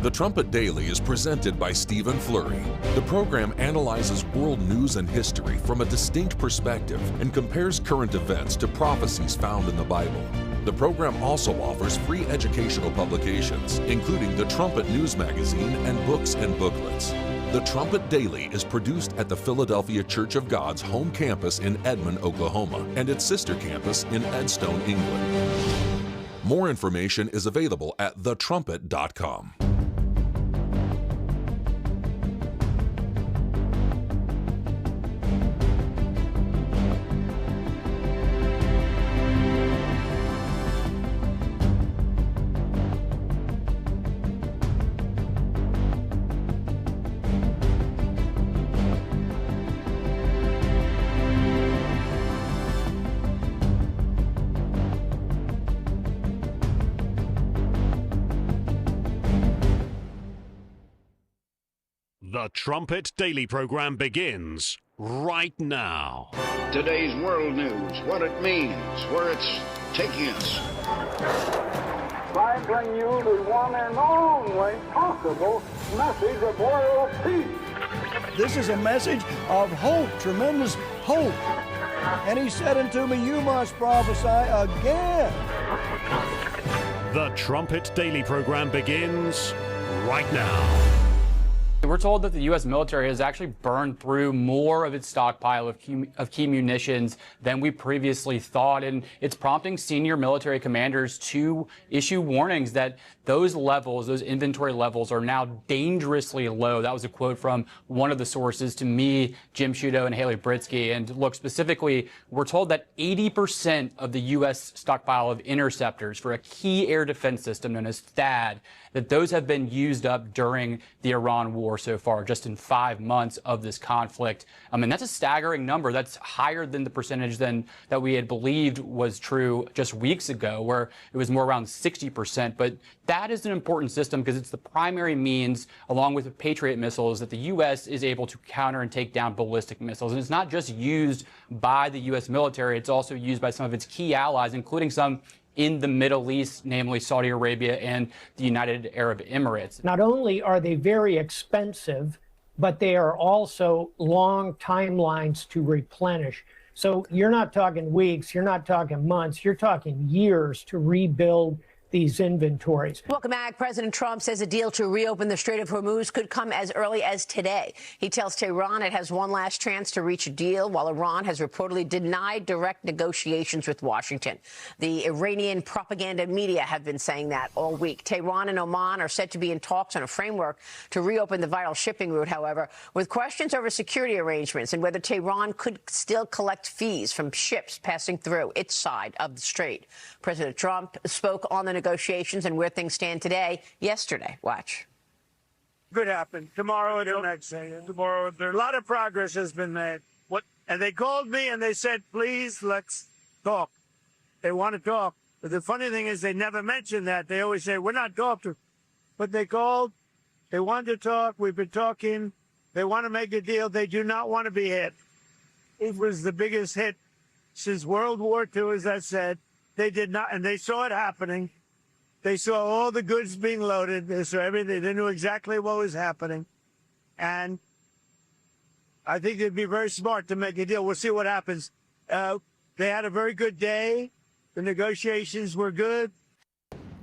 The Trumpet Daily is presented by Stephen Flurry. The program analyzes world news and history from a distinct perspective and compares current events to prophecies found in the Bible. The program also offers free educational publications, including the Trumpet News Magazine and books and booklets. The Trumpet Daily is produced at the Philadelphia Church of God's home campus in Edmond, Oklahoma, and its sister campus in Edstone, England. More information is available at thetrumpet.com. The Trumpet Daily program begins right now. Today's world news, what it means, where it's taking us. I bring you the one and only possible message of world peace. This is a message of hope, tremendous hope. And he said unto me, you must prophesy again. The Trumpet Daily program begins right now. We're told that the U.S. military has actually burned through more of its stockpile of key munitions than we previously thought, and it's prompting senior military commanders to issue warnings that those levels, those inventory levels, are now dangerously low. That was a quote from one of the sources to me, Jim Sciutto and Haley Britsky. And look, specifically, we're told that 80% of the U.S. stockpile of interceptors for a key air defense system known as THAAD, that those have been used up during the Iran war so far, just in 5 months of this conflict. And that's a staggering number. That's higher than the percentage that we had believed was true just weeks ago, where it was more around 60%. But that is an important system because it's the primary means, along with the Patriot missiles, that the U.S. is able to counter and take down ballistic missiles. And it's not just used by the U.S. military. It's also used by some of its key allies, including some in the Middle East, namely Saudi Arabia and the United Arab Emirates. Not only are they very expensive, but they are also long timelines to replenish. So you're not talking weeks, you're not talking months, you're talking years to rebuild these inventories. Welcome back. President Trump says a deal to reopen the Strait of Hormuz could come as early as today. He tells Tehran it has one last chance to reach a deal, while Iran has reportedly denied direct negotiations with Washington. The Iranian propaganda media have been saying that all week. Tehran and Oman are said to be in talks on a framework to reopen the vital shipping route, however, with questions over security arrangements and whether Tehran could still collect fees from ships passing through its side of the strait. President Trump spoke on the negotiations and where things stand today yesterday. Watch. Could happen tomorrow or the next day. Tomorrow, there a lot of progress has been made. And they called me and they said, please, let's talk. They want to talk. But the funny thing is they never mention that. They always say, we're not talking. But they called. They wanted to talk. We've been talking. They want to make a deal. They do not want to be hit. It was the biggest hit since World War II, as I said. They did not, and they saw it happening. They saw all the goods being loaded. They saw everything. They knew exactly what was happening. And I think they'd be very smart to make a deal. We'll see what happens. They had a very good day. The negotiations were good.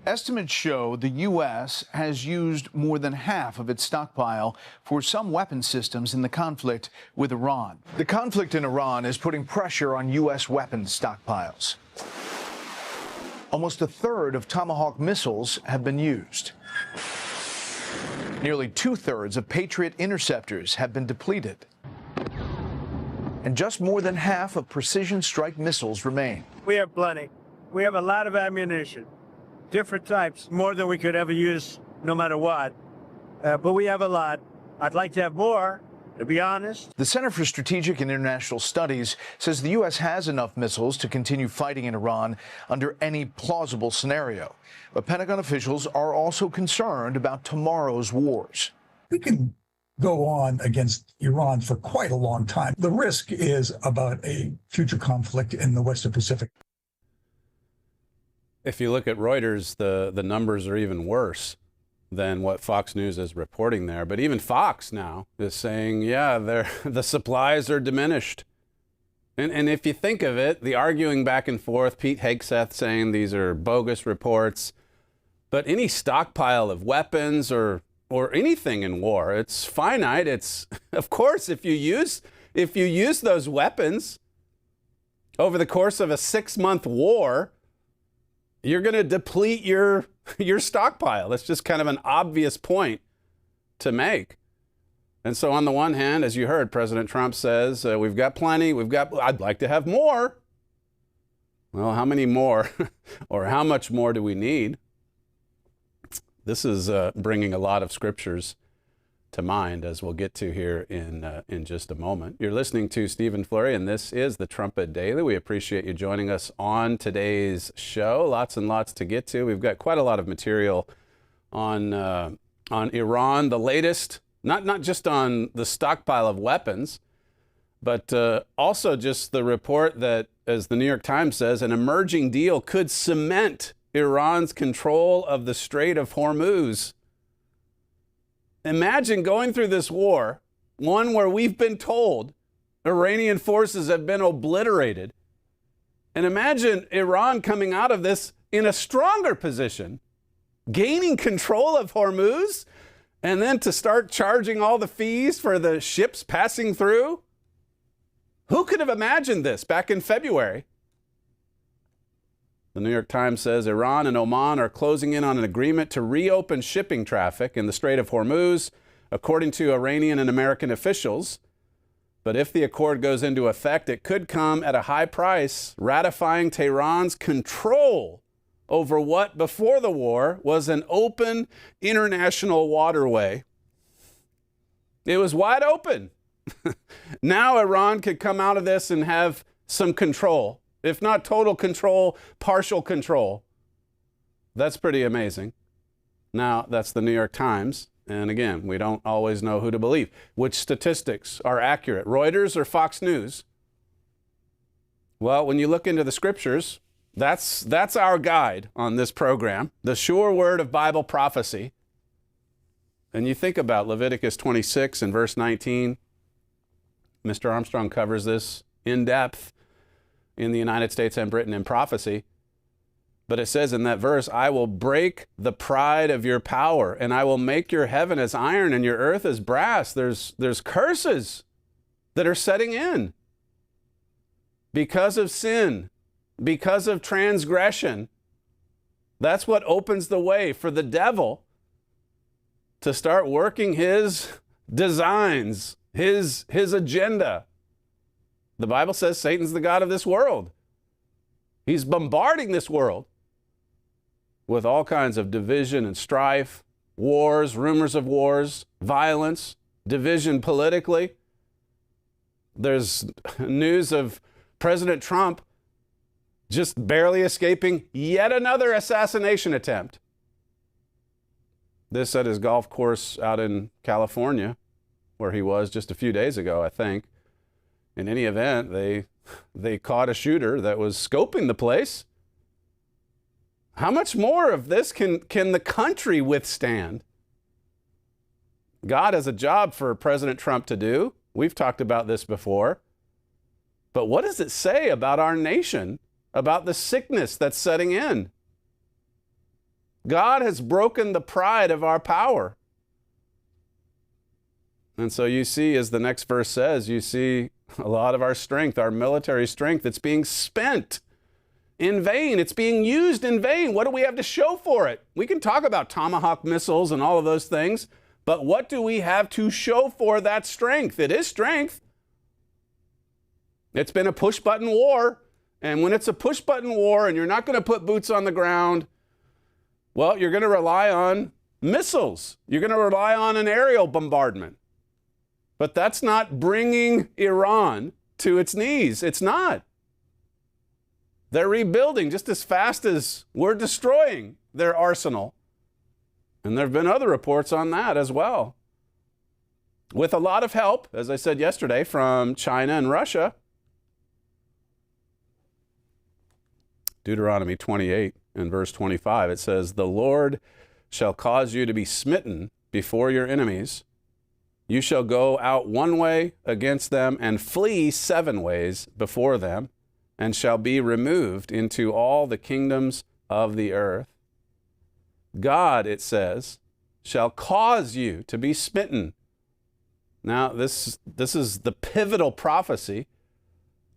Estimates show the U.S. has used more than half of its stockpile for some weapon systems in the conflict with Iran. The conflict in Iran is putting pressure on U.S. weapons stockpiles. Almost a third of Tomahawk missiles have been used. Nearly 2/3 of Patriot interceptors have been depleted. And just more than half of precision strike missiles remain. We have plenty. We have a lot of ammunition, different types, more than we could ever use no matter what. But we have a lot. I'd like to have more, to be honest. The Center for Strategic and International Studies says the U.S. has enough missiles to continue fighting in Iran under any plausible scenario. But Pentagon officials are also concerned about tomorrow's wars. We can go on against Iran for quite a long time. The risk is about a future conflict in the Western Pacific. If you look at Reuters, the numbers are even worse than what Fox News is reporting there. But even Fox now is saying, yeah, the supplies are diminished. And if you think of it, the arguing back and forth, Pete Hegseth saying these are bogus reports, but any stockpile of weapons or anything in war, it's finite. It's, of course, if you use those weapons over the course of a 6-month war, you're going to deplete your stockpile. That's just kind of an obvious point to make. And so on the one hand, as you heard, President Trump says, we've got plenty. I'd like to have more. Well, how many more or how much more do we need? This is bringing a lot of scriptures to mind, as we'll get to here in just a moment. You're listening to Stephen Flurry, and this is the Trumpet Daily. We appreciate you joining us on today's show. Lots and lots to get to. We've got quite a lot of material on Iran, the latest, not just on the stockpile of weapons, but also just the report that as the New York Times says, an emerging deal could cement Iran's control of the Strait of Hormuz. Imagine going through this war, one where we've been told Iranian forces have been obliterated. And imagine Iran coming out of this in a stronger position, gaining control of Hormuz, and then to start charging all the fees for the ships passing through. Who could have imagined this back in February? The New York Times says Iran and Oman are closing in on an agreement to reopen shipping traffic in the Strait of Hormuz, according to Iranian and American officials. But if the accord goes into effect, it could come at a high price, ratifying Tehran's control over what before the war was an open international waterway. It was wide open. Now Iran could come out of this and have some control. If not total control, partial control. That's pretty amazing. Now, that's the New York Times. And again, we don't always know who to believe. Which statistics are accurate, Reuters or Fox News? Well, when you look into the scriptures, that's our guide on this program, the sure word of Bible prophecy. And you think about Leviticus 26 and verse 19. Mr. Armstrong covers this in depth in the United States and Britain in prophecy. But it says in that verse, I will break the pride of your power, and I will make your heaven as iron and your earth as brass. There's curses that are setting in because of sin, because of transgression. That's what opens the way for the devil to start working his designs, his agenda. The Bible says Satan's the god of this world. He's bombarding this world with all kinds of division and strife, wars, rumors of wars, violence, division politically. There's news of President Trump just barely escaping yet another assassination attempt. This at his golf course out in California, where he was just a few days ago, I think. In any event, they caught a shooter that was scoping the place. How much more of this can the country withstand? God has a job for President Trump to do. We've talked about this before. But what does it say about our nation, about the sickness that's setting in? God has broken the pride of our power. And so you see, as the next verse says, you see a lot of our strength, our military strength, it's being spent in vain. It's being used in vain. What do we have to show for it? We can talk about Tomahawk missiles and all of those things, but what do we have to show for that strength? It is strength. It's been a push-button war, and when it's a push-button war and you're not going to put boots on the ground, well, you're going to rely on missiles. You're going to rely on an aerial bombardment. But that's not bringing Iran to its knees. It's not. They're rebuilding just as fast as we're destroying their arsenal. And there have been other reports on that as well. With a lot of help, as I said yesterday, from China and Russia. Deuteronomy 28 and verse 25, it says, the Lord shall cause you to be smitten before your enemies. You shall go out one way against them and flee 7 ways before them, and shall be removed into all the kingdoms of the earth. God, it says, shall cause you to be smitten. Now, this is the pivotal prophecy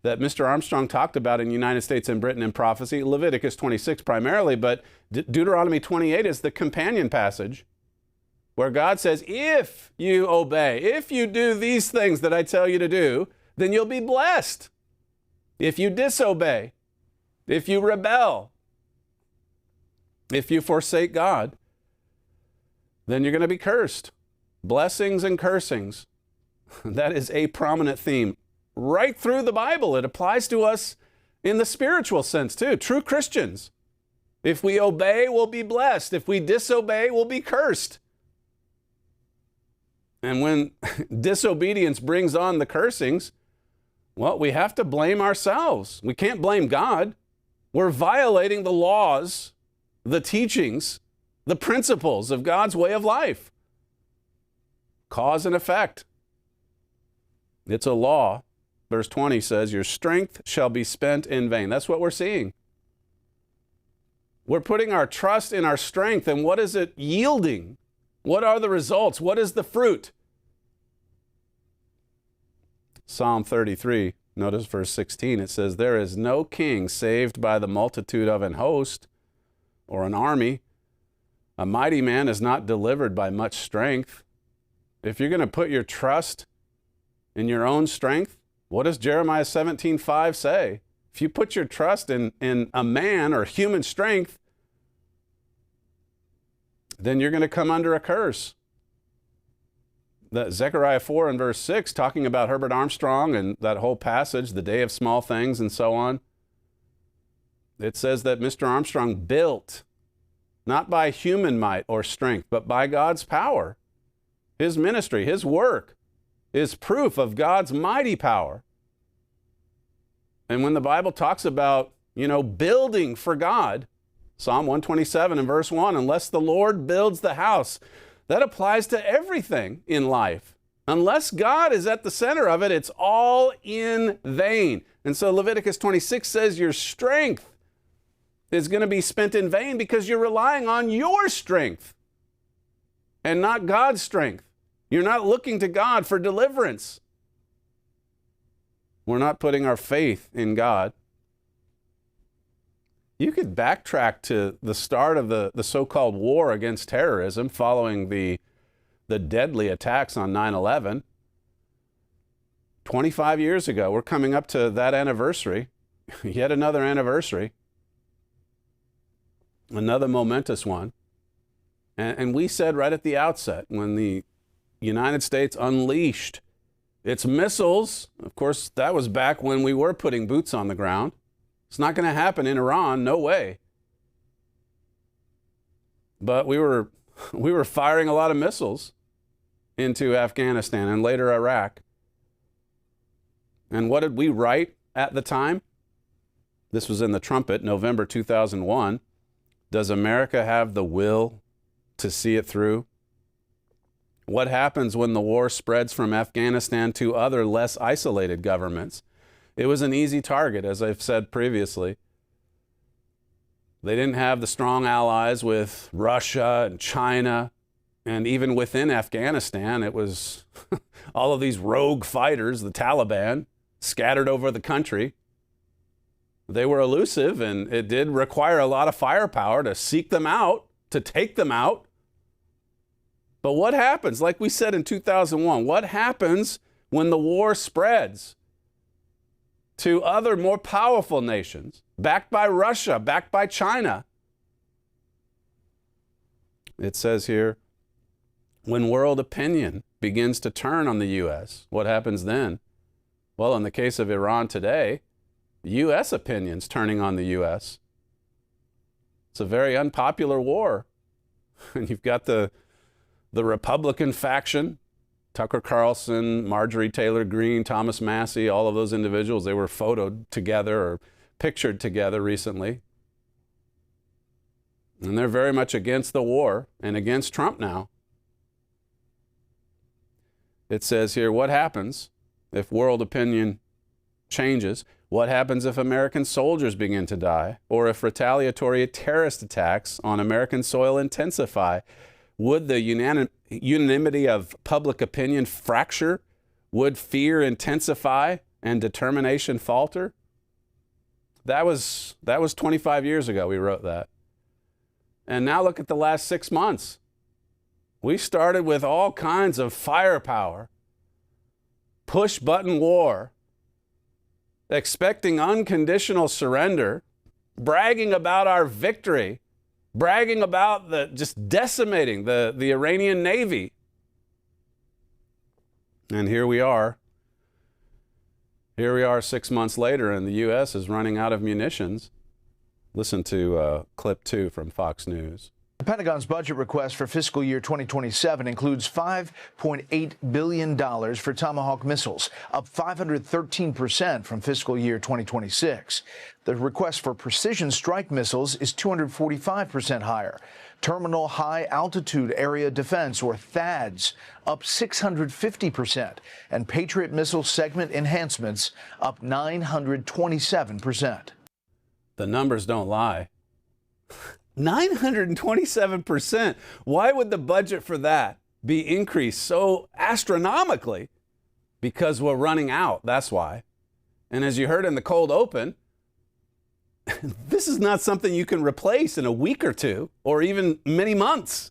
that Mr. Armstrong talked about in United States and Britain in prophecy, Leviticus 26 primarily, but Deuteronomy 28 is the companion passage where God says, if you obey, if you do these things that I tell you to do, then you'll be blessed. If you disobey, if you rebel, if you forsake God, then you're going to be cursed. Blessings and cursings. That is a prominent theme right through the Bible. It applies to us in the spiritual sense too. True Christians. If we obey, we'll be blessed. If we disobey, we'll be cursed. And when disobedience brings on the cursings, Well, we have to blame ourselves. We can't blame God. We're violating the laws, the teachings, the principles of God's way of life. Cause and effect. It's a law. Verse 20 says, your strength shall be spent in vain. That's what we're seeing. We're putting our trust in our strength, and what is it yielding? What are the results? What is the fruit? Psalm 33, notice verse 16, it says, there is no king saved by the multitude of an host or an army. A mighty man is not delivered by much strength. If you're going to put your trust in your own strength, what does Jeremiah 17:5 say? If you put your trust in a man or human strength, then you're going to come under a curse. Zechariah 4 and verse 6, talking about Herbert Armstrong and that whole passage, the day of small things and so on, it says that Mr. Armstrong built, not by human might or strength, but by God's power. His ministry, his work is proof of God's mighty power. And when the Bible talks about, building for God, Psalm 127 and verse 1, unless the Lord builds the house, that applies to everything in life. Unless God is at the center of it, it's all in vain. And so Leviticus 26 says your strength is going to be spent in vain because you're relying on your strength and not God's strength. You're not looking to God for deliverance. We're not putting our faith in God. You could backtrack to the start of the so-called war against terrorism following the deadly attacks on 9/11. 25 years ago, we're coming up to that anniversary, yet another anniversary, another momentous one. And we said right at the outset, when the United States unleashed its missiles, of course, that was back when we were putting boots on the ground. It's not going to happen in Iran, no way. But we were firing a lot of missiles into Afghanistan and later Iraq. And what did we write at the time? This was in the Trumpet, November 2001. Does America have the will to see it through? What happens when the war spreads from Afghanistan to other less isolated governments? It was an easy target, as I've said previously. They didn't have the strong allies with Russia and China, and even within Afghanistan, it was all of these rogue fighters, the Taliban, scattered over the country. They were elusive, and it did require a lot of firepower to seek them out, to take them out. But what happens, like we said in 2001, what happens when the war spreads to other more powerful nations, backed by Russia, backed by China? It says here, when world opinion begins to turn on the U.S., what happens then? Well, in the case of Iran today, U.S. opinion's turning on the U.S. It's a very unpopular war. And you've got the Republican faction, Tucker Carlson, Marjorie Taylor Greene, Thomas Massie, all of those individuals, they were photoed together or pictured together recently. And they're very much against the war and against Trump now. It says here, what happens if world opinion changes? What happens if American soldiers begin to die? Or if retaliatory terrorist attacks on American soil intensify? Would the unanimity of public opinion fracture? Would fear intensify and determination falter? That was 25 years ago we wrote that. And now look at the last 6 months. We started with all kinds of firepower, push-button war, expecting unconditional surrender, bragging about our victory, bragging about just decimating the Iranian Navy. And here we are. Here we are 6 months later, and the U.S. is running out of munitions. Listen to clip 2 from Fox News. The Pentagon's budget request for fiscal year 2027 includes $5.8 billion for Tomahawk missiles, up 513% from fiscal year 2026. The request for precision strike missiles is 245% higher. Terminal High Altitude Area Defense, or THAADs, up 650%, and Patriot missile segment enhancements up 927%. The numbers don't lie. 927%. Why would the budget for that be increased so astronomically? Because we're running out, that's why. And as you heard in the cold open, this is not something you can replace in a week or two, or even many months.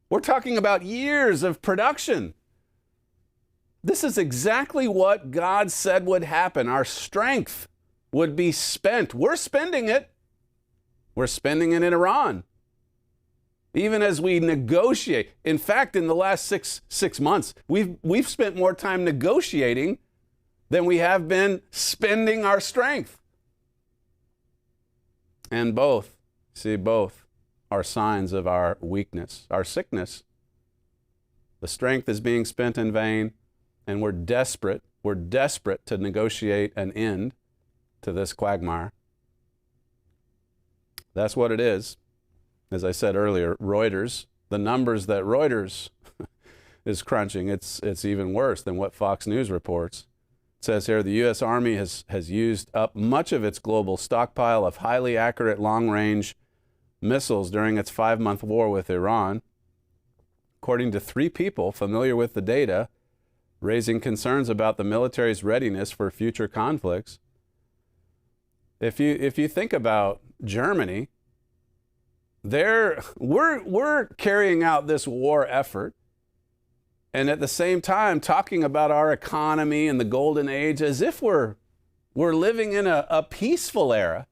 We're talking about years of production. This is exactly what God said would happen. Our strength would be spent. We're spending it. We're spending it in Iran. Even as we negotiate. In fact, in the last six months, we've spent more time negotiating than we have been spending our strength. And both are signs of our weakness, our sickness. The strength is being spent in vain, and we're desperate to negotiate an end to this quagmire. That's what it is. As I said earlier, Reuters, the numbers that Reuters is crunching, it's even worse than what Fox News reports. It says here the U.S. Army has used up much of its global stockpile of highly accurate long-range missiles during its 5-month war with Iran. According to 3 people familiar with the data, raising concerns about the military's readiness for future conflicts. If you think about Germany, we're carrying out this war effort, and at the same time talking about our economy and the golden age as if we're living in a peaceful era.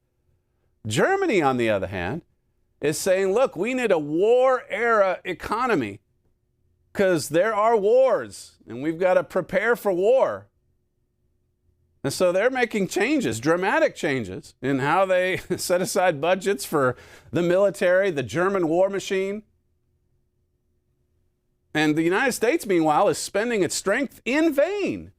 Germany, on the other hand, is saying, look, we need a war era economy because there are wars and we've got to prepare for war. And so they're making changes, dramatic changes, in how they set aside budgets for the military, the German war machine. And the United States, meanwhile, is spending its strength in vain.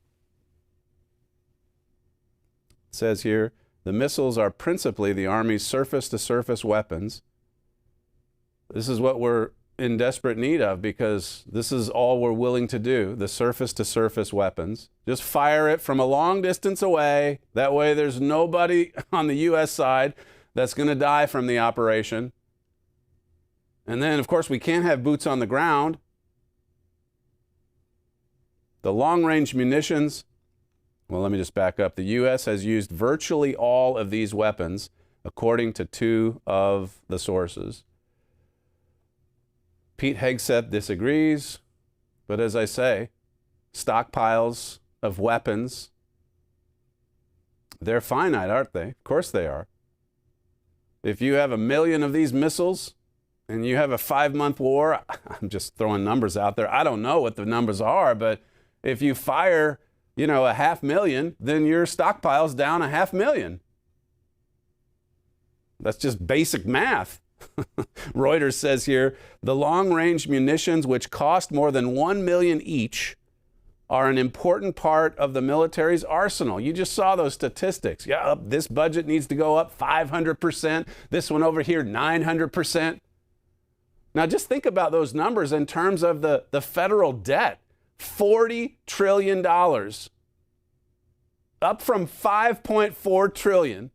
It says here, the missiles are principally the Army's surface-to-surface weapons. This is what we're in desperate need of because this is all we're willing to do, the surface-to-surface weapons. Just fire it from a long distance away. That way there's nobody on the U.S. side that's going to die from the operation. And then, of course, we can't have boots on the ground. The long-range munitions, well, let me just back up. The U.S. has used virtually all of these weapons, according to 2 of the sources. Pete Hegseth disagrees, but as I say, stockpiles of weapons, they're finite, aren't they? Of course they are. If you have 1 million of these missiles and you have a 5-month war, I'm just throwing numbers out there. I don't know what the numbers are, but if you fire, 500,000, then your stockpile's down 500,000. That's just basic math. Reuters says here, the long-range munitions, which cost more than $1 million each, are an important part of the military's arsenal. You just saw those statistics. Yeah, this budget needs to go up 500%. This one over here, 900%. Now just think about those numbers in terms of the federal debt. $40 trillion, up from $5.4 trillion.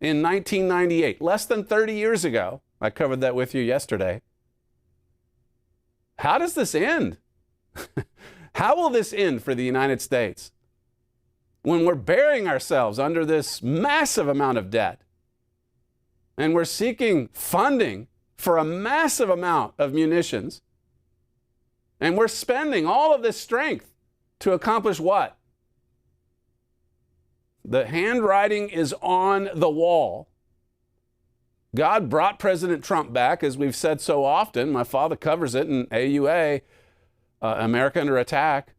In 1998, less than 30 years ago. I covered that with you yesterday. How does this end? How will this end for the United States when we're burying ourselves under this massive amount of debt and we're seeking funding for a massive amount of munitions and we're spending all of this strength to accomplish what? The handwriting is on the wall. God brought President Trump back, as we've said so often. My father covers it in AUA, America Under Attack,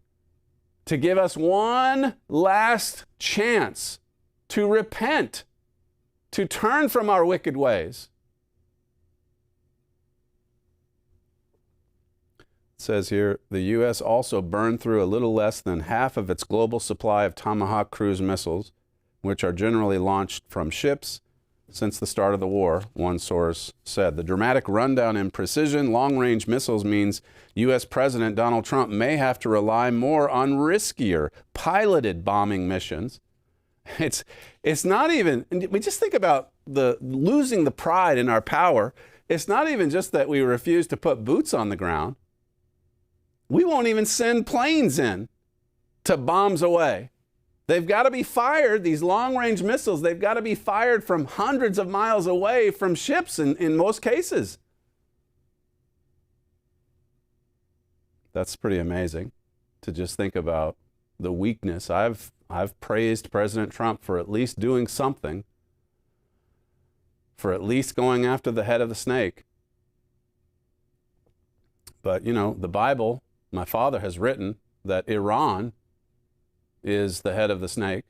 to give us one last chance to repent, to turn from our wicked ways. It says here, the U.S. also burned through a little less than half of its global supply of Tomahawk cruise missiles, which are generally launched from ships since the start of the war, one source said. The dramatic rundown in precision long-range missiles means U.S. President Donald Trump may have to rely more on riskier, piloted bombing missions. It's not even, we just think about losing the pride in our power. It's not even just that we refuse to put boots on the ground. We won't even send planes in to bombs away. They've got to be fired, these long-range missiles, they've got to be fired from hundreds of miles away from ships in most cases. That's pretty amazing to just think about the weakness. I've praised President Trump for at least doing something, for at least going after the head of the snake. But, you know, the Bible, my father has written that Iran is the head of the snake.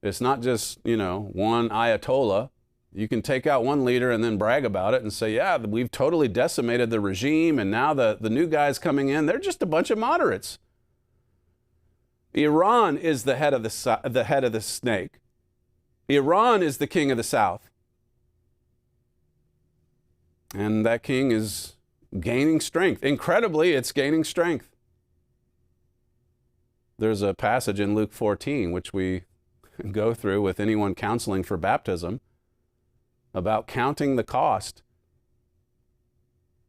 It's not just, you know, one Ayatollah. You can take out one leader and then brag about it and say, yeah, we've totally decimated the regime, and now the new guys coming in, they're just a bunch of moderates. Iran is the head of the snake. Iran is the king of the South. And that king is gaining strength. Incredibly, it's gaining strength. There's a passage in Luke 14, which we go through with anyone counseling for baptism, about counting the cost.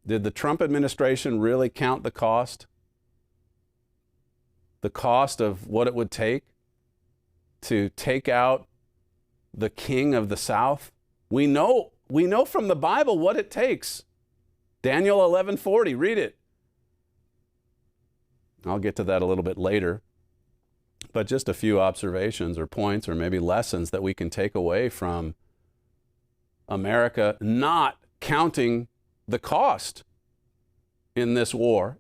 Did the Trump administration really count the cost? The cost of what it would take to take out the king of the South? We know from the Bible what it takes. Daniel 11:40, read it. I'll get to that a little bit later. But just a few observations or points or maybe lessons that we can take away from America not counting the cost in this war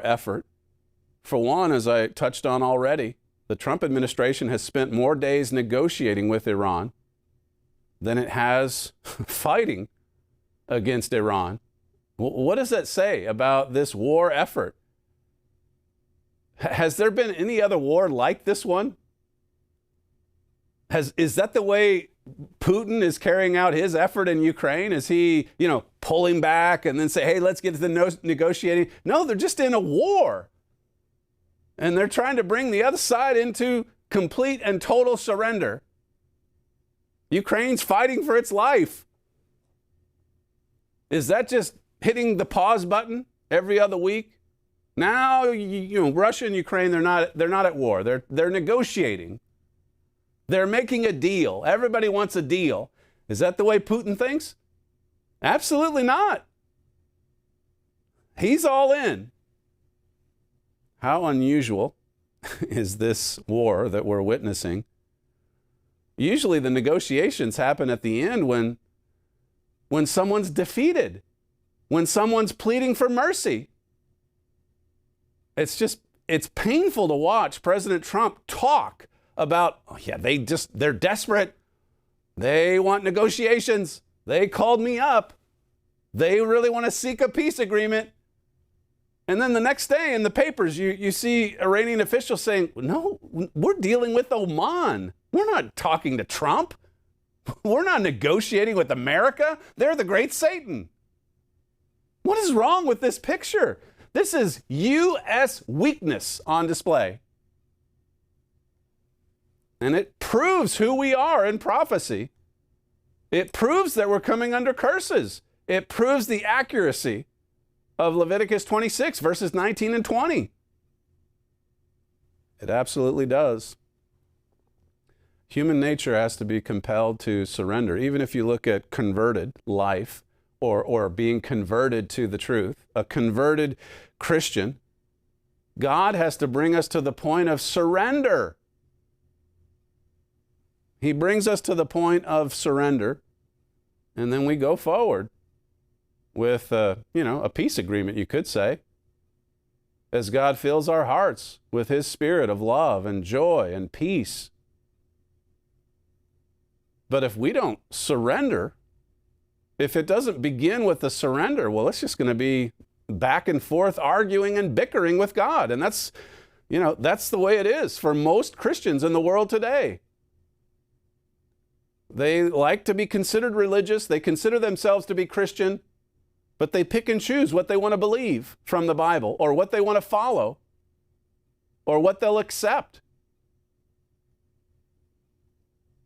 effort. For one, as I touched on already, the Trump administration has spent more days negotiating with Iran than it has fighting against Iran. What does that say about this war effort? Has there been any other war like this one? Is that the way Putin is carrying out his effort in Ukraine? Is he, pulling back and then say, hey, let's get to the negotiating? No, they're just in a war. And they're trying to bring the other side into complete and total surrender. Ukraine's fighting for its life. Is that just hitting the pause button every other week? Now, Russia and Ukraine, they're not at war. They're negotiating. They're making a deal. Everybody wants a deal. Is that the way Putin thinks? Absolutely not. He's all in. How unusual is this war that we're witnessing? Usually the negotiations happen at the end when someone's defeated, when someone's pleading for mercy. It's painful to watch President Trump talk about, they're desperate. They want negotiations. They called me up. They really want to seek a peace agreement. And then the next day in the papers, you see Iranian officials saying, no, we're dealing with Oman. We're not talking to Trump. We're not negotiating with America. They're the great Satan. What is wrong with this picture? This is U.S. weakness on display. And it proves who we are in prophecy. It proves that we're coming under curses. It proves the accuracy of Leviticus 26, verses 19 and 20. It absolutely does. Human nature has to be compelled to surrender. Even if you look at converted life or being converted to the truth, a converted Christian, God has to bring us to the point of surrender. He brings us to the point of surrender, and then we go forward with, a peace agreement, you could say, as God fills our hearts with His spirit of love and joy and peace. But if we don't surrender, if it doesn't begin with the surrender, well, it's just going to be back and forth arguing and bickering with God. And that's the way it is for most Christians in the world today. They like to be considered religious. They consider themselves to be Christian, but they pick and choose what they want to believe from the Bible, or what they want to follow, or what they'll accept.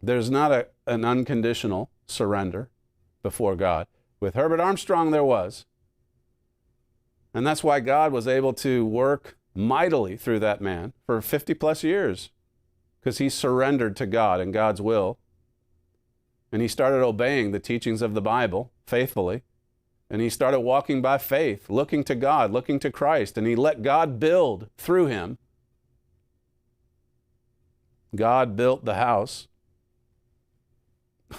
There's not an unconditional surrender before God. With Herbert Armstrong, there was. And that's why God was able to work mightily through that man for 50 plus years, because he surrendered to God and God's will. And he started obeying the teachings of the Bible faithfully. And he started walking by faith, looking to God, looking to Christ. And he let God build through him. God built the house.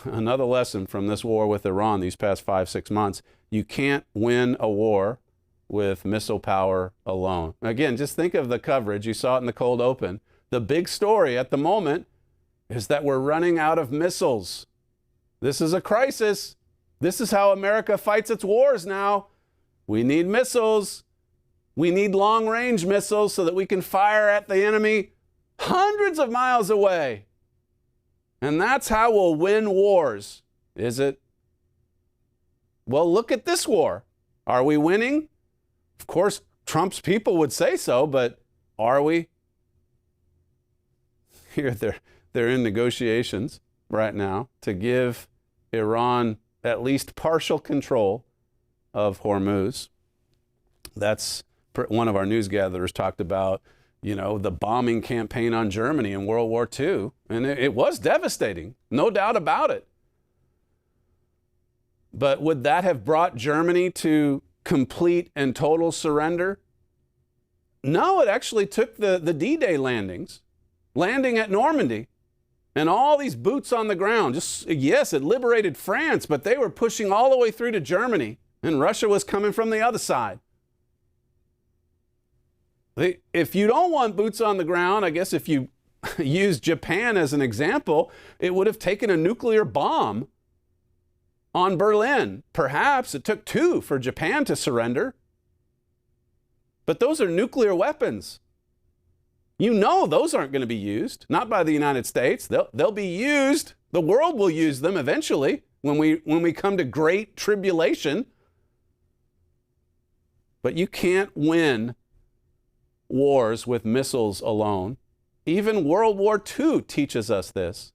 Another lesson from this war with Iran these past 5-6 months: you can't win a war with missile power alone. Again, just think of the coverage. You saw it in the cold open. The big story at the moment is that we're running out of missiles. This is a crisis. This is how America fights its wars now. We need missiles. We need long-range missiles so that we can fire at the enemy hundreds of miles away. And that's how we'll win wars, is it? Well, look at this war. Are we winning? Of course, Trump's people would say so, but are we? Here they're in negotiations right now to give Iran at least partial control of Hormuz. That's one of our news gatherers talked about, the bombing campaign on Germany in World War II. And it was devastating, no doubt about it. But would that have brought Germany to complete and total surrender? No, it actually took the D-Day landing at Normandy, and all these boots on the ground. Yes, it liberated France, but they were pushing all the way through to Germany, and Russia was coming from the other side. If you don't want boots on the ground, I guess if you use Japan as an example, it would have taken a nuclear bomb on Berlin. Perhaps it took 2 for Japan to surrender. But those are nuclear weapons. Those aren't going to be used, not by the United States. They'll be used. The world will use them eventually when we come to great tribulation. But you can't win wars with missiles alone. Even World War II teaches us this.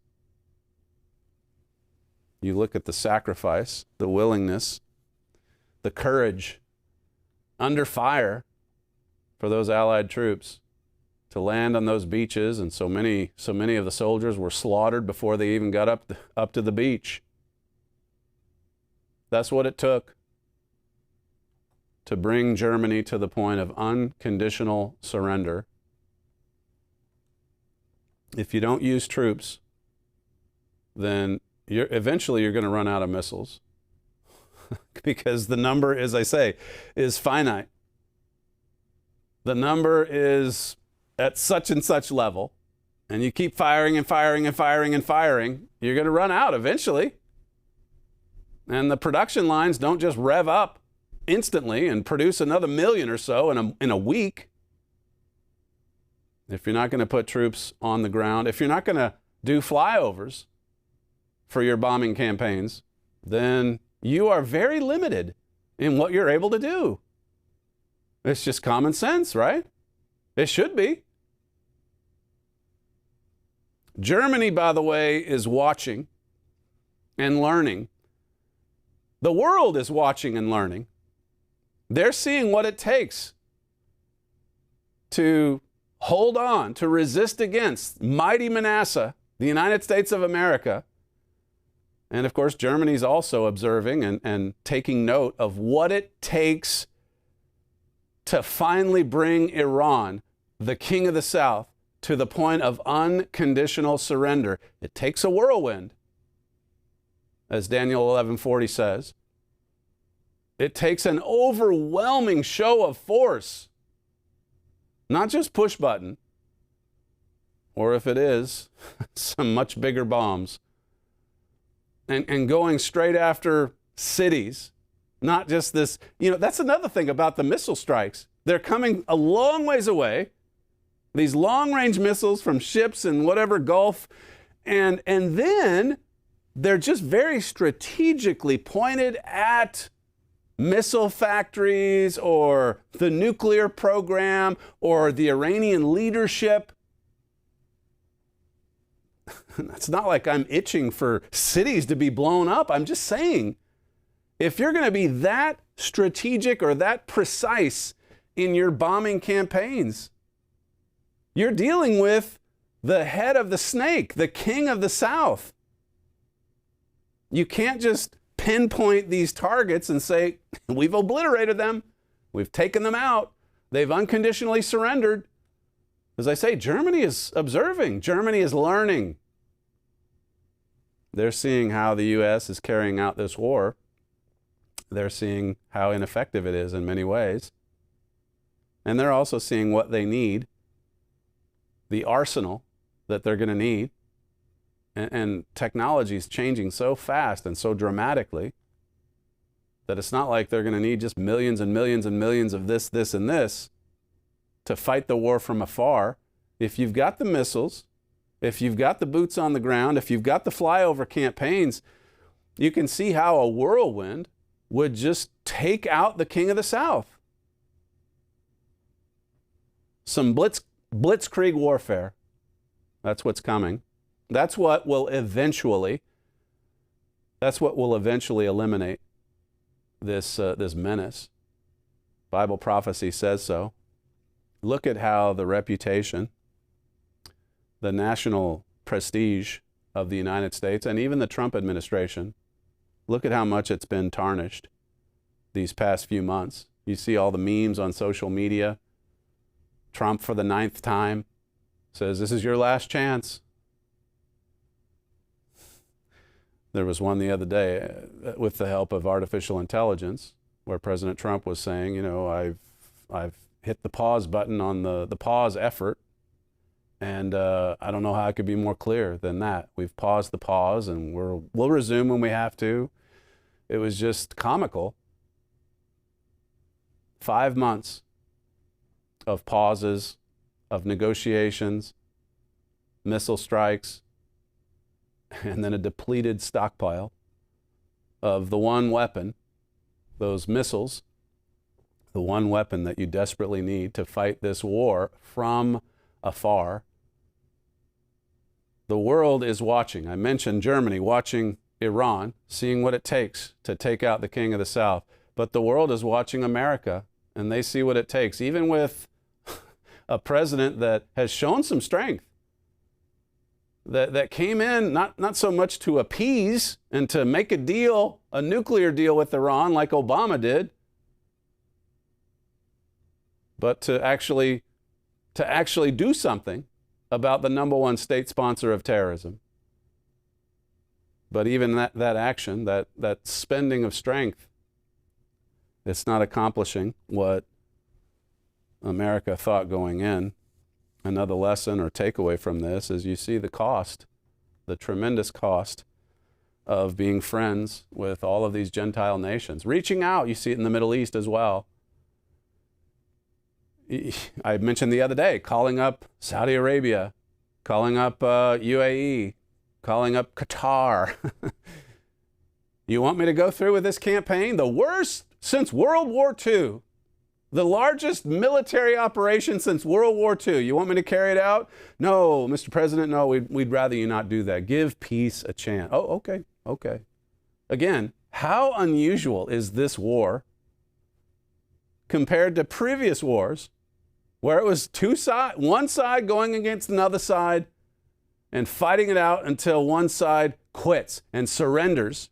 You look at the sacrifice, the willingness, the courage under fire for those Allied troops to land on those beaches, and so many of the soldiers were slaughtered before they even got up to the beach. That's what it took to bring Germany to the point of unconditional surrender. If you don't use troops, then eventually you're going to run out of missiles because the number, as I say, is finite. The number is at such and such level, and you keep firing and firing and firing and firing, you're going to run out eventually. And the production lines don't just rev up instantly and produce another million or so in a week. If you're not going to put troops on the ground, if you're not going to do flyovers for your bombing campaigns, then you are very limited in what you're able to do. It's just common sense, right? It should be. Germany, by the way, is watching and learning. The world is watching and learning. They're seeing what it takes to hold on, to resist against mighty Manasseh, the United States of America. And of course, Germany's also observing and taking note of what it takes to finally bring Iran, the king of the South, to the point of unconditional surrender. It takes a whirlwind, as Daniel 11:40 says. It takes an overwhelming show of force, not just push button, or if it is, some much bigger bombs, and going straight after cities Not just this, that's another thing about the missile strikes. They're coming a long ways away, these long-range missiles from ships in whatever Gulf, and then they're just very strategically pointed at missile factories or the nuclear program or the Iranian leadership. It's not like I'm itching for cities to be blown up. I'm just saying, if you're going to be that strategic or that precise in your bombing campaigns, you're dealing with the head of the snake, the king of the South. You can't just pinpoint these targets and say, we've obliterated them, we've taken them out, they've unconditionally surrendered. As I say, Germany is observing, Germany is learning. They're seeing how the U.S. is carrying out this war. They're seeing how ineffective it is in many ways. And they're also seeing what they need, the arsenal that they're going to need. And technology is changing so fast and so dramatically that it's not like they're going to need just millions and millions and millions of this, this, and this to fight the war from afar. If you've got the missiles, if you've got the boots on the ground, if you've got the flyover campaigns, you can see how a whirlwind would just take out the king of the South. Some blitzkrieg warfare. That's what's coming. That's what will eventually eliminate this menace. Bible prophecy says so. Look at how the reputation, the national prestige of the United States and even the Trump administration, look at how much it's been tarnished these past few months. You see all the memes on social media. Trump, for the 9th time, says, this is your last chance. There was one the other day with the help of artificial intelligence where President Trump was saying, I've hit the pause button on the pause effort, and I don't know how I could be more clear than that. We've paused the pause, and we'll resume when we have to. It was just comical. 5 months of pauses, of negotiations, missile strikes, and then a depleted stockpile of the one weapon, those missiles, the one weapon that you desperately need to fight this war from afar. The world is watching. I mentioned Germany watching Iran, seeing what it takes to take out the king of the South. But the world is watching America, and they see what it takes, even with a president that has shown some strength, that came in not so much to appease and to make a deal, a nuclear deal with Iran like Obama did, but to actually do something about the #1 state sponsor of terrorism. But even that action, that spending of strength, it's not accomplishing what America thought going in. Another lesson or takeaway from this is you see the cost, the tremendous cost of being friends with all of these Gentile nations. Reaching out, you see it in the Middle East as well. I mentioned the other day, calling up Saudi Arabia, calling up UAE, calling up Qatar. You want me to go through with this campaign? The worst since World War II. The largest military operation since World War II. You want me to carry it out? No, Mr. President, no, we'd rather you not do that. Give peace a chance. Oh, okay. Again, how unusual is this war compared to previous wars where it was one side going against another side and fighting it out until one side quits and surrenders,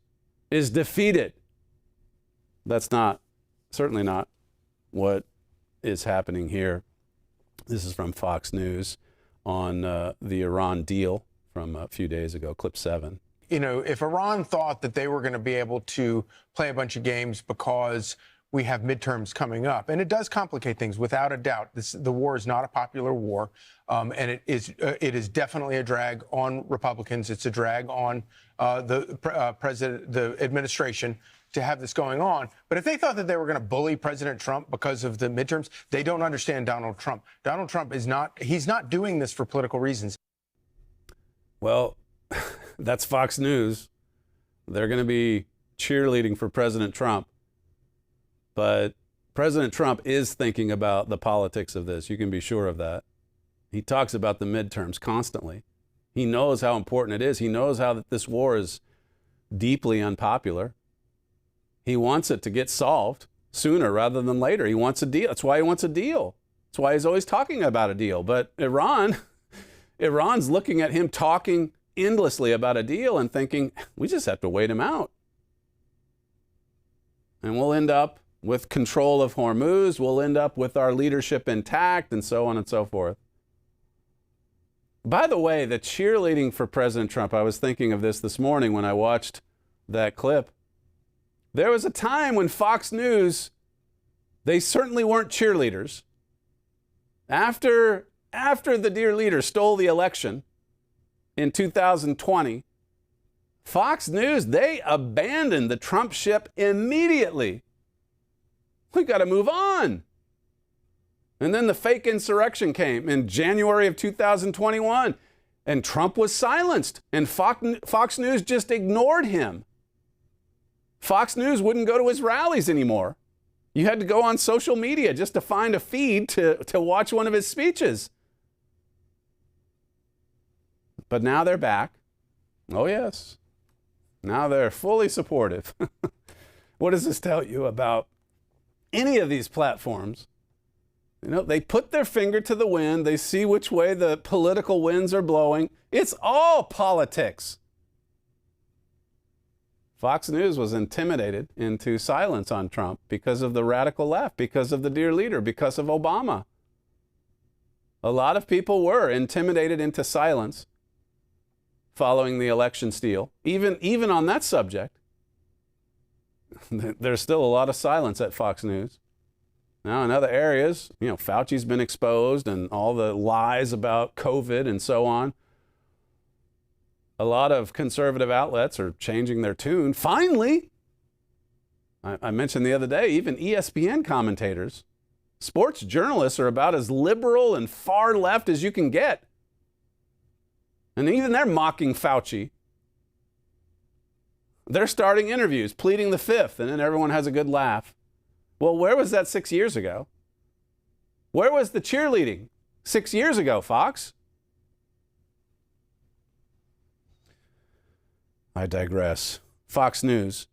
is defeated? That's certainly not what is happening here. This is from Fox News on the Iran deal from a few days ago, clip 7. If Iran thought that they were going to be able to play a bunch of games because we have midterms coming up, and it does complicate things without a doubt. The war is not a popular war, and it is definitely a drag on Republicans. It's a drag on the administration. to have this going on. But if they thought that they were going to bully President Trump because of the midterms, they don't understand Donald Trump. Donald Trump he's not doing this for political reasons. Well, that's Fox News. They're going to be cheerleading for President Trump. But President Trump is thinking about the politics of this. You can be sure of that. He talks about the midterms constantly. He knows how important it is. He knows how that this war is deeply unpopular. He wants it to get solved sooner rather than later. He wants a deal. That's why he wants a deal. That's why he's always talking about a deal. But Iran's looking at him talking endlessly about a deal and thinking, we just have to wait him out. And we'll end up with control of Hormuz. We'll end up with our leadership intact and so on and so forth. By the way, the cheerleading for President Trump, I was thinking of this morning when I watched that clip. There was a time when Fox News, they certainly weren't cheerleaders. After the dear leader stole the election in 2020, Fox News, they abandoned the Trump ship immediately. We got to move on. And then the fake insurrection came in January of 2021, and Trump was silenced, and Fox News just ignored him. Fox News wouldn't go to his rallies anymore. You had to go on social media just to find a feed to watch one of his speeches. But now they're back. Oh, yes. Now they're fully supportive. What does this tell you about any of these platforms? You know, they put their finger to the wind. They see which way the political winds are blowing. It's all politics. Fox News was intimidated into silence on Trump because of the radical left, because of the dear leader, because of Obama. A lot of people were intimidated into silence following the election steal. Even on that subject, there's still a lot of silence at Fox News. Now, in other areas, you know, Fauci's been exposed and all the lies about COVID and so on. A lot of conservative outlets are changing their tune. Finally, I mentioned the other day, even ESPN commentators, sports journalists are about as liberal and far left as you can get. And even they're mocking Fauci. They're starting interviews, pleading the fifth, and then everyone has a good laugh. Well, where was that 6 years ago? Where was the cheerleading 6 years ago, Fox? I digress. Fox News,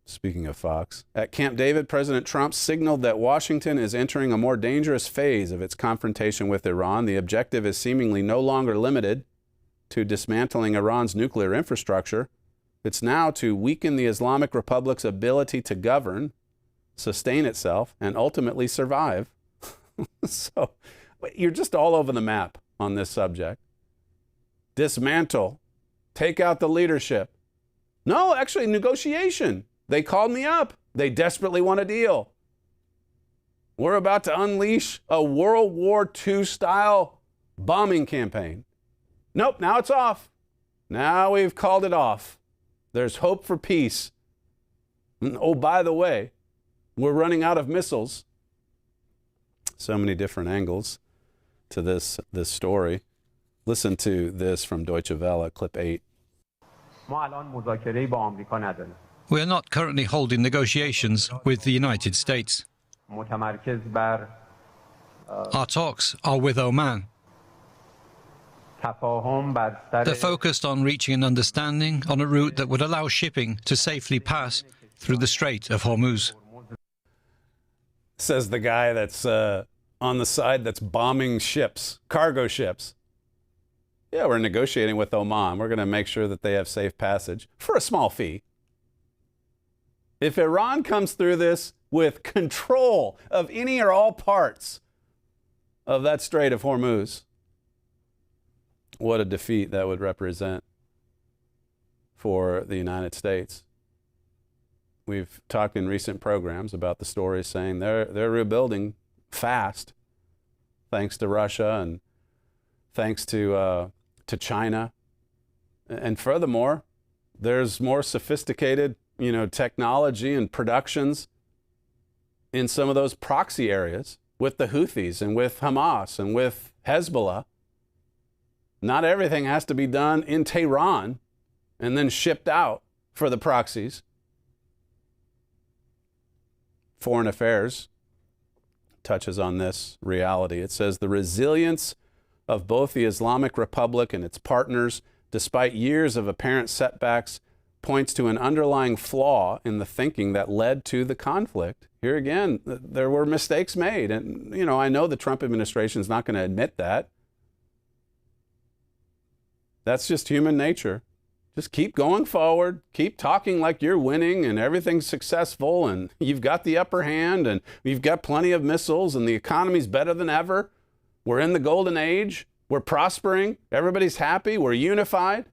speaking of Fox, at Camp David, President Trump signaled that Washington is entering a more dangerous phase of its confrontation with Iran. The objective is seemingly no longer limited to dismantling Iran's nuclear infrastructure. It's now to weaken the Islamic Republic's ability to govern, sustain itself, and ultimately survive. So you're just all over the map on this subject. Dismantle. Take out the leadership. No, actually, negotiation. They called me up. They desperately want a deal. We're about to unleash a World War II style bombing campaign. Nope, now it's off. Now we've called it off. There's hope for peace. And oh, by the way, we're running out of missiles. So many different angles to this story. Listen to this from Deutsche Welle, clip 8. We are not currently holding negotiations with the United States. Our talks are with Oman. They're focused on reaching an understanding on a route that would allow shipping to safely pass through the Strait of Hormuz. Says the guy that's on the side that's bombing ships, cargo ships. Yeah, we're negotiating with Oman. We're going to make sure that they have safe passage for a small fee. If Iran comes through this with control of any or all parts of that Strait of Hormuz, what a defeat that would represent for the United States. We've talked in recent programs about the stories saying they're rebuilding fast, thanks to Russia and thanks to China. And furthermore, there's more sophisticated technology and productions in some of those proxy areas with the Houthis and with Hamas and with Hezbollah. Not everything has to be done in Tehran and then shipped out for the proxies. Foreign Affairs touches on this reality. It says the resilience of both the Islamic Republic and its partners, despite years of apparent setbacks, points to an underlying flaw in the thinking that led to the conflict. Here again, there were mistakes made. And, I know the Trump administration is not going to admit that. That's just human nature. Just keep going forward, keep talking like you're winning and everything's successful and you've got the upper hand and you've got plenty of missiles and the economy's better than ever. We're in the golden age. We're prospering. Everybody's happy. We're unified.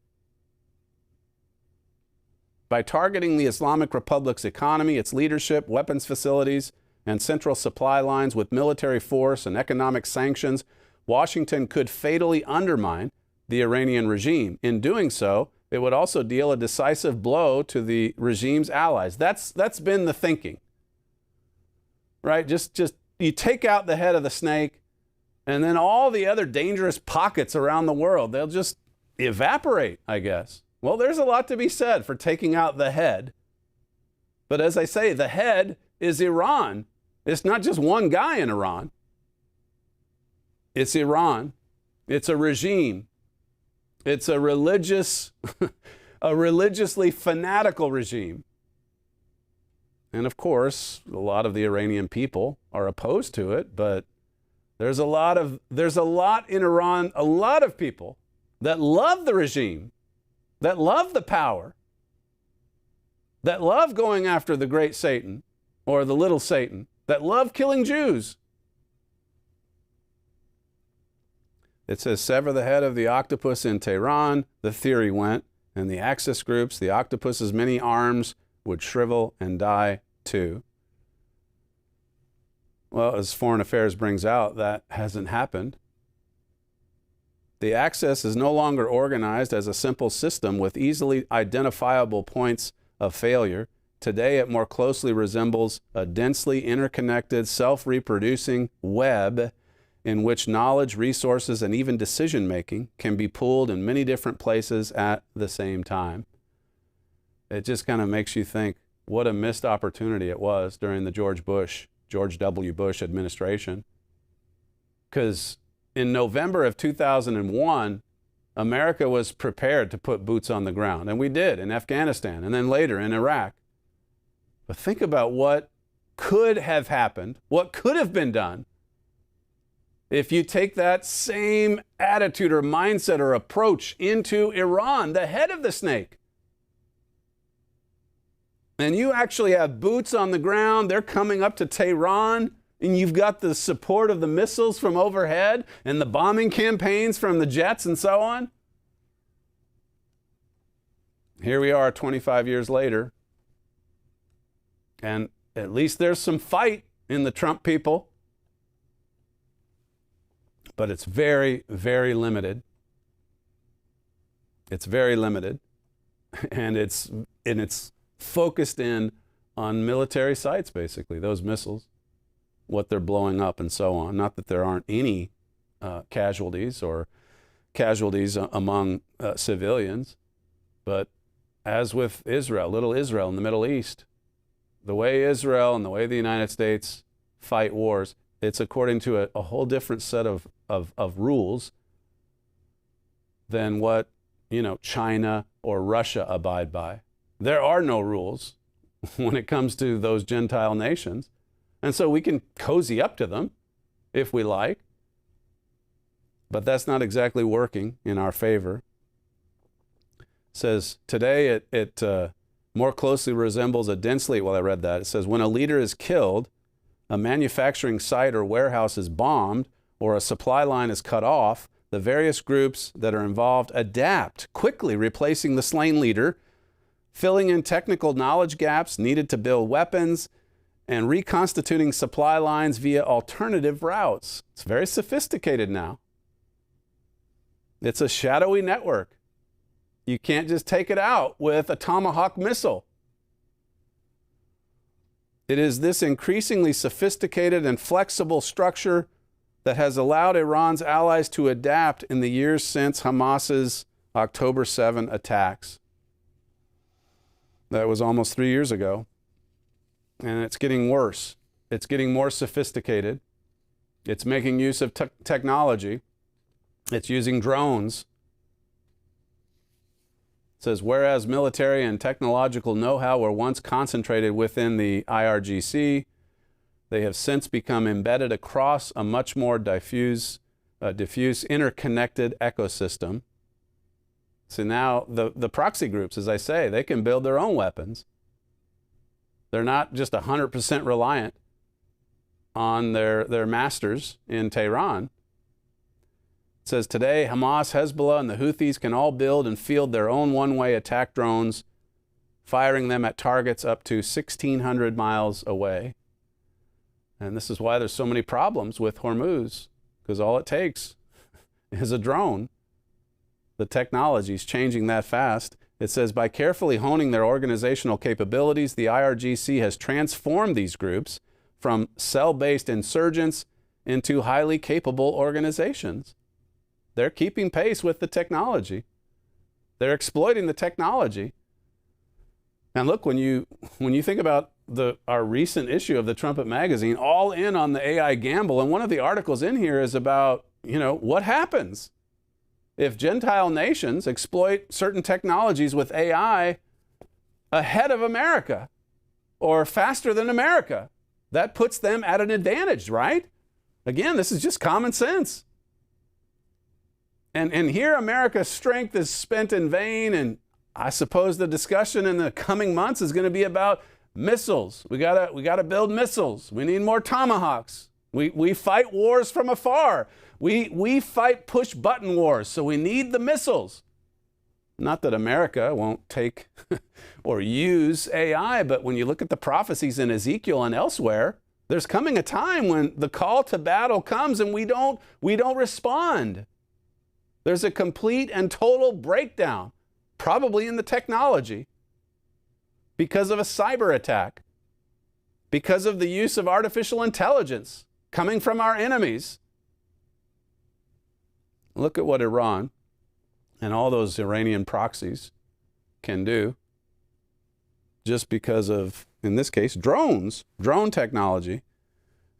By targeting the Islamic Republic's economy, its leadership, weapons facilities, and central supply lines with military force and economic sanctions, Washington could fatally undermine the Iranian regime. In doing so, it would also deal a decisive blow to the regime's allies. That's been the thinking, right? Just you take out the head of the snake, and then all the other dangerous pockets around the world, they'll just evaporate, I guess. Well, there's a lot to be said for taking out the head. But as I say, the head is Iran. It's not just one guy in Iran. It's Iran. It's a regime. It's a religiously fanatical regime. And of course, a lot of the Iranian people are opposed to it, but there's a lot in Iran, a lot of people that love the regime, that love the power, that love going after the great Satan or the little Satan, that love killing Jews. It says, sever the head of the octopus in Tehran, the theory went, and the Axis groups, the octopus's many arms, would shrivel and die too. Well, as Foreign Affairs brings out, that hasn't happened. The Axis is no longer organized as a simple system with easily identifiable points of failure. Today, it more closely resembles a densely interconnected, self-reproducing web in which knowledge, resources, and even decision-making can be pooled in many different places at the same time. It just kind of makes you think what a missed opportunity it was during the George W. Bush administration. Because in November of 2001, America was prepared to put boots on the ground, and we did in Afghanistan, and then later in Iraq. But think about what could have happened, what could have been done if you take that same attitude or mindset or approach into Iran, the head of the snake. And you actually have boots on the ground, they're coming up to Tehran, and you've got the support of the missiles from overhead and the bombing campaigns from the jets and so on. Here we are 25 years later, and at least there's some fight in the Trump people. But it's very, very limited. It's very limited. And it's focused in on military sites, basically, those missiles, what they're blowing up and so on. Not that there aren't any casualties among civilians, but as with Israel, little Israel in the Middle East, the way Israel and the way the United States fight wars, it's according to a whole different set of rules than what, China or Russia abide by. There are no rules when it comes to those Gentile nations. And so we can cozy up to them if we like. But that's not exactly working in our favor. It says, today it more closely resembles a densely, well, I read that. It says, when a leader is killed, a manufacturing site or warehouse is bombed, or a supply line is cut off, the various groups that are involved adapt, quickly replacing the slain leader, filling in technical knowledge gaps needed to build weapons, and reconstituting supply lines via alternative routes. It's very sophisticated now. It's a shadowy network. You can't just take it out with a Tomahawk missile. It is this increasingly sophisticated and flexible structure that has allowed Iran's allies to adapt in the years since Hamas's October 7 attacks. That was almost 3 years ago. And it's getting worse. It's getting more sophisticated. It's making use of technology. It's using drones. It says, whereas military and technological know-how were once concentrated within the IRGC, they have since become embedded across a much more diffuse, interconnected ecosystem. So now the proxy groups, as I say, they can build their own weapons. They're not just 100% reliant on their masters in Tehran. It says today, Hamas, Hezbollah, and the Houthis can all build and field their own one-way attack drones, firing them at targets up to 1,600 miles away. And this is why there's so many problems with Hormuz, because all it takes is a drone. The technology is changing that fast. It says, by carefully honing their organizational capabilities, the IRGC has transformed these groups from cell-based insurgents into highly capable organizations. They're keeping pace with the technology. They're exploiting the technology. And look, when you think about our recent issue of the Trumpet magazine, all in on the AI gamble, and one of the articles in here is about, what happens if Gentile nations exploit certain technologies with AI ahead of America or faster than America. That puts them at an advantage, right? Again, this is just common sense. And here America's strength is spent in vain, and I suppose the discussion in the coming months is going to be about missiles. We gotta build missiles. We need more Tomahawks. We fight wars from afar. We fight push button wars, so we need the missiles. Not that America won't take or use AI, but when you look at the prophecies in Ezekiel and elsewhere, there's coming a time when the call to battle comes and we don't respond. There's a complete and total breakdown, probably in the technology, because of a cyber attack, because of the use of artificial intelligence coming from our enemies. Look at what Iran and all those Iranian proxies can do just because of, in this case, drone technology.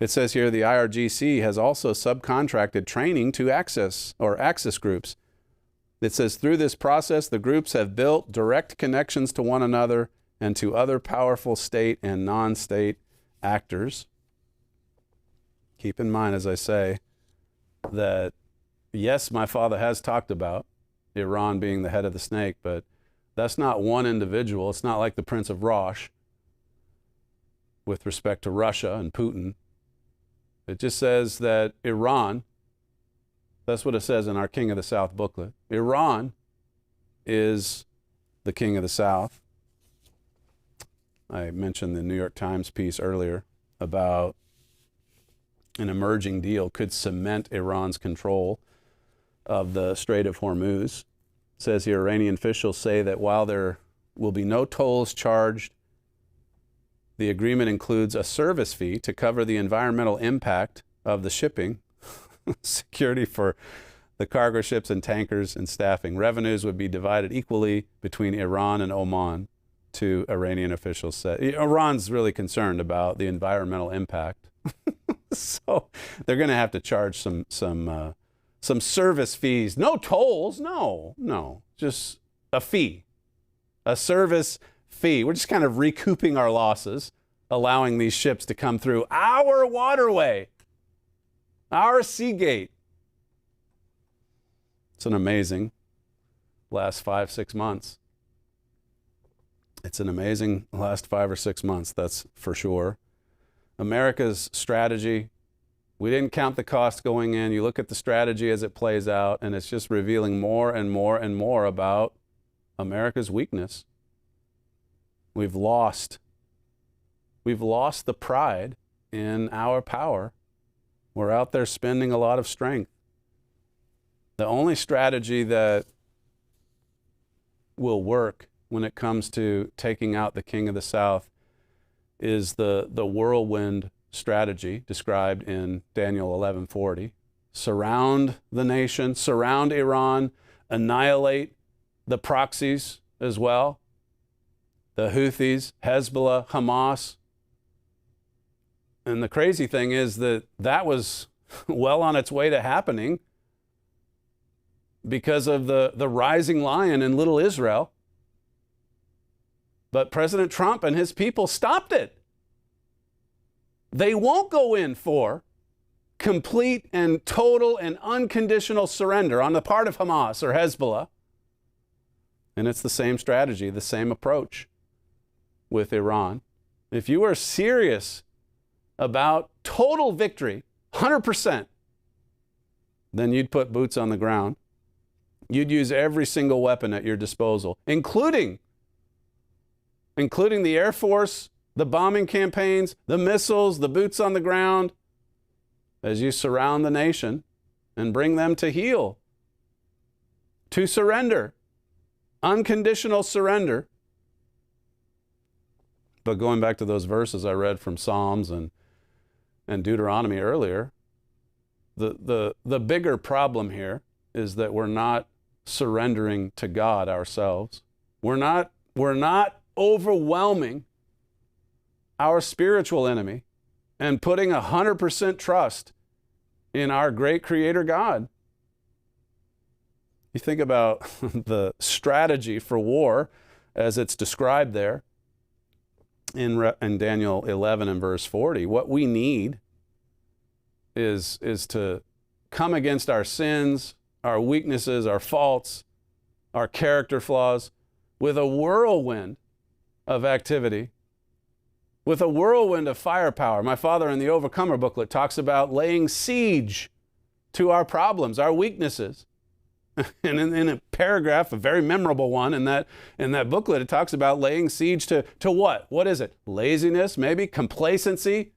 It says here the IRGC has also subcontracted training to Axis groups. It says through this process, the groups have built direct connections to one another and to other powerful state and non-state actors. Keep in mind, as I say, that yes, my father has talked about Iran being the head of the snake, but that's not one individual. It's not like the Prince of Rosh with respect to Russia and Putin. It just says that Iran, that's what it says in our King of the South booklet. Iran is the King of the South. I mentioned the New York Times piece earlier about an emerging deal could cement Iran's control of the Strait of Hormuz. It says here, Iranian officials say that while there will be no tolls charged, the agreement includes a service fee to cover the environmental impact of the shipping, security for the cargo ships and tankers, and staffing. Revenues would be divided equally between Iran and Oman, two Iranian officials said. Iran's really concerned about the environmental impact. So they're going to have to charge some service fees. No tolls, no, just a fee, a service fee. We're just kind of recouping our losses, allowing these ships to come through our waterway, our sea gate. It's an amazing last 5-6 months. It's an amazing last 5 or 6 months, that's for sure. America's strategy, we didn't count the cost going in. You look at the strategy as it plays out, and it's just revealing more and more and more about America's weakness. We've lost the pride in our power. We're out there spending a lot of strength. The only strategy that will work when it comes to taking out the King of the South is the whirlwind strategy described in Daniel 11:40. Surround the nation, surround Iran, annihilate the proxies as well, the Houthis, Hezbollah, Hamas. And the crazy thing is that was well on its way to happening because of the rising lion in little Israel. But President Trump and his people stopped it. They won't go in for complete and total and unconditional surrender on the part of Hamas or Hezbollah. And it's the same strategy, the same approach with Iran. If you are serious about total victory, 100%, then you'd put boots on the ground. You'd use every single weapon at your disposal, including the Air Force, the bombing campaigns, the missiles, the boots on the ground, as you surround the nation and bring them to heel, to surrender, unconditional surrender. But going back to those verses I read from Psalms and Deuteronomy earlier, the bigger problem here is that we're not surrendering to God ourselves. We're not overwhelming our spiritual enemy and putting 100% trust in our great Creator God. You think about the strategy for war as it's described there in Daniel 11 and verse 40. What we need is to come against our sins, our weaknesses, our faults, our character flaws with a whirlwind of activity, with a whirlwind of firepower. My father in the Overcomer booklet talks about laying siege to our problems, our weaknesses. And in a paragraph, a very memorable one in that booklet, it talks about laying siege to what? What is it? Laziness, maybe? Complacency?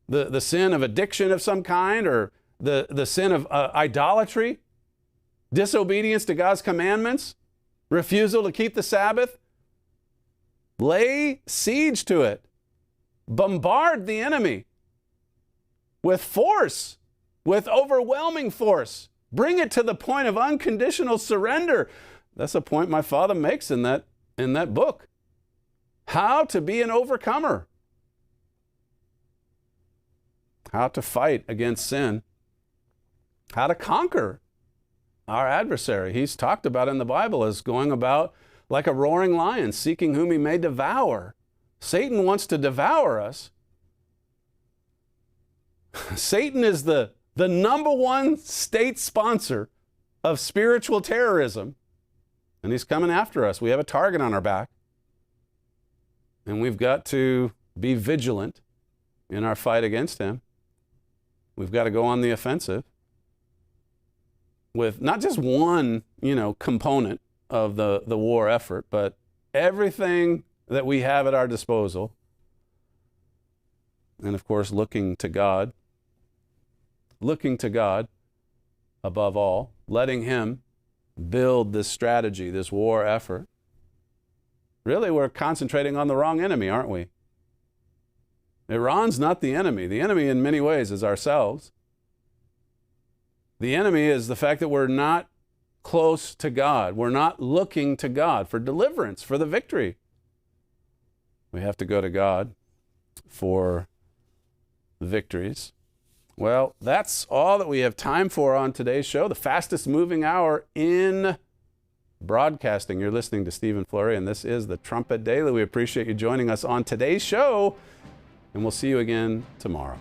The sin of addiction of some kind, or the sin of idolatry? Disobedience to God's commandments? Refusal to keep the Sabbath? Lay siege to it. Bombard the enemy with force, with overwhelming force. Bring it to the point of unconditional surrender. That's a point my father makes in that book. How to be an overcomer. How to fight against sin. How to conquer our adversary. He's talked about in the Bible as going about like a roaring lion, seeking whom he may devour. Satan wants to devour us. Satan is the number one state sponsor of spiritual terrorism, and he's coming after us. We have a target on our back, and we've got to be vigilant in our fight against him. We've got to go on the offensive with not just one, component of the war effort, but everything that we have at our disposal. And of course, looking to God above all, letting him build this strategy, this war effort. Really, we're concentrating on the wrong enemy, aren't we? Iran's not the enemy. The enemy in many ways is ourselves. The enemy is the fact that we're not close to God. We're not looking to God for deliverance, for the victory. We have to go to God for the victories. Well, that's all that we have time for on today's show, the fastest moving hour in broadcasting. You're listening to Stephen Flurry, and this is the Trumpet Daily. We appreciate you joining us on today's show, and we'll see you again tomorrow.